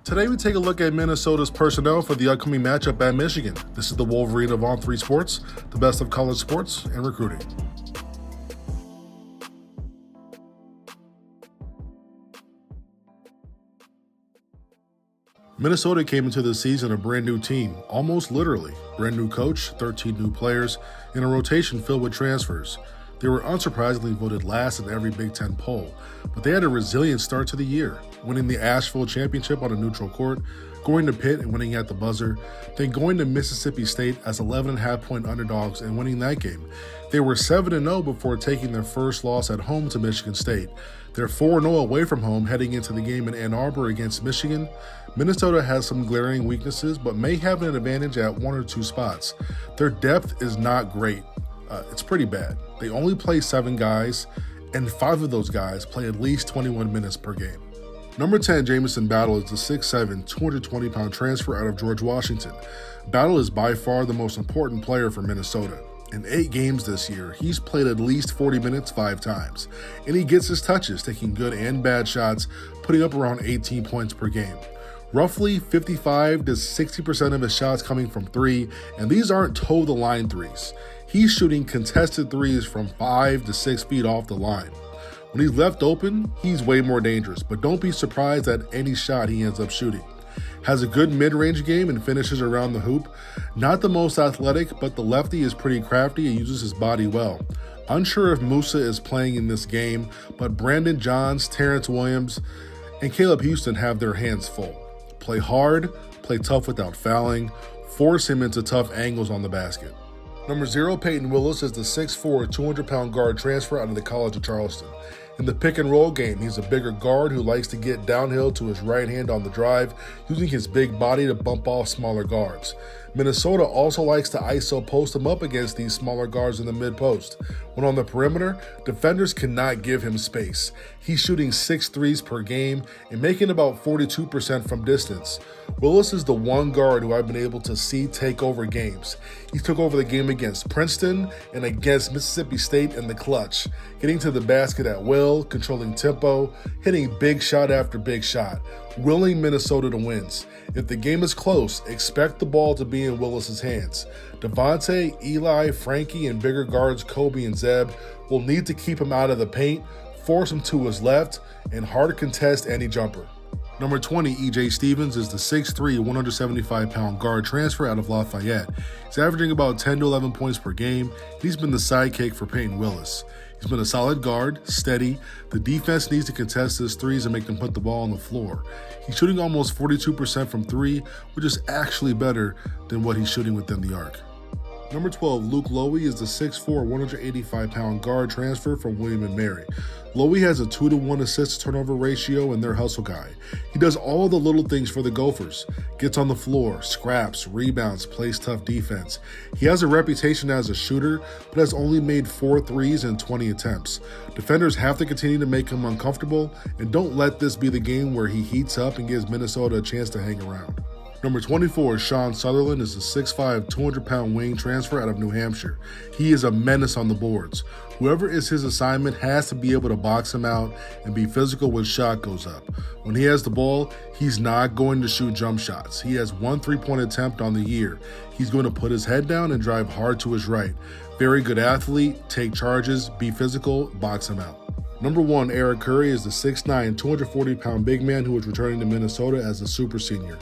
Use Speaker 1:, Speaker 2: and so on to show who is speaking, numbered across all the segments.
Speaker 1: Today we take a look at Minnesota's personnel for the upcoming matchup at Michigan. This is the Wolverine of On3 Sports, the best of college sports and recruiting. Minnesota came into the season a brand new team, almost literally. Brand new coach, 13 new players, and a rotation filled with transfers. They were unsurprisingly voted last in every Big Ten poll, but they had a resilient start to the year, winning the Asheville Championship on a neutral court, going to Pitt and winning at the buzzer, then going to Mississippi State as 11.5-point underdogs and winning that game. They were 7-0 before taking their first loss at home to Michigan State. They're 4-0 away from home heading into the game in Ann Arbor against Michigan. Minnesota has some glaring weaknesses, but may have an advantage at one or two spots. Their depth is not great. It's pretty bad. They only play 7 guys, and 5 of those guys play at least 21 minutes per game. Number 10, Jamison Battle, is the 6'7", 220-pound transfer out of George Washington. Battle is by far the most important player for Minnesota. In 8 games this year, he's played at least 40 minutes 5 times, and he gets his touches, taking good and bad shots, putting up around 18 points per game. Roughly 55 to 60% of his shots coming from 3, and these aren't toe-the-line threes. He's shooting contested threes from 5 to 6 feet off the line. When he's left open, he's way more dangerous, but don't be surprised at any shot he ends up shooting. Has a good mid-range game and finishes around the hoop. Not the most athletic, but the lefty is pretty crafty and uses his body well. Unsure if Musa is playing in this game, but Brandon Johns, Terrence Williams, and Caleb Houston have their hands full. Play hard, play tough without fouling, force him into tough angles on the basket. Number 0, Peyton Willis, is the 6'4", 200-pound guard transfer out of the College of Charleston. In the pick-and-roll game, he's a bigger guard who likes to get downhill to his right hand on the drive, using his big body to bump off smaller guards. Minnesota also likes to ISO post him up against these smaller guards in the mid-post. When on the perimeter, defenders cannot give him space. He's shooting 6 threes per game and making about 42% from distance. Willis is the one guard who I've been able to see take over games. He took over the game against Princeton and against Mississippi State in the clutch, getting to the basket at will, controlling tempo, hitting big shot after big shot, willing Minnesota to wins. If the game is close, expect the ball to be in Willis's hands. Devontae, Eli, Frankie, and bigger guards Kobe and Zeb will need to keep him out of the paint, force him to his left, and hard contest any jumper. Number 20, E.J. Stevens, is the 6'3", 175-pound guard transfer out of Lafayette. He's averaging about 10 to 11 points per game, and he's been the sidekick for Peyton Willis. He's been a solid guard, steady. The defense needs to contest his threes and make them put the ball on the floor. He's shooting almost 42% from 3, which is actually better than what he's shooting within the arc. Number 12, Luke Lowy, is the 6'4", 185-pound guard transfer from William & Mary. Lowy has a 2-to-1 assist-to-turnover ratio and their hustle guy. He does all the little things for the Gophers. Gets on the floor, scraps, rebounds, plays tough defense. He has a reputation as a shooter, but has only made 4 threes in 20 attempts. Defenders have to continue to make him uncomfortable, and don't let this be the game where he heats up and gives Minnesota a chance to hang around. Number 24, Sean Sutherland, is a 6'5", 200-pound wing transfer out of New Hampshire. He is a menace on the boards. Whoever is his assignment has to be able to box him out and be physical when shot goes up. When he has the ball, he's not going to shoot jump shots. He has 1 3-point attempt on the year. He's going to put his head down and drive hard to his right. Very good athlete, take charges, be physical, box him out. Number 1, Eric Curry, is the 6'9", 240-pound big man who is returning to Minnesota as a super senior.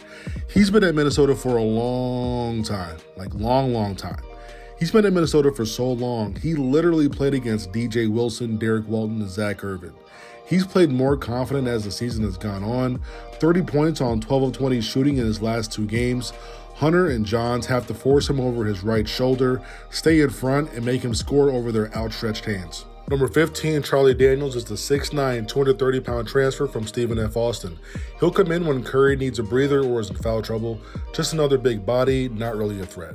Speaker 1: He's been at Minnesota for a long time, long time. He's been at Minnesota for so long, he literally played against DJ Wilson, Derek Walton, and Zach Irvin. He's played more confident as the season has gone on, 30 points on 12 of 20 shooting in his last 2 games. Hunter and Johns have to force him over his right shoulder, stay in front, and make him score over their outstretched hands. Number 15, Charlie Daniels, is the 6'9", 230-pound transfer from Stephen F. Austin. He'll come in when Curry needs a breather or is in foul trouble. Just another big body, not really a threat.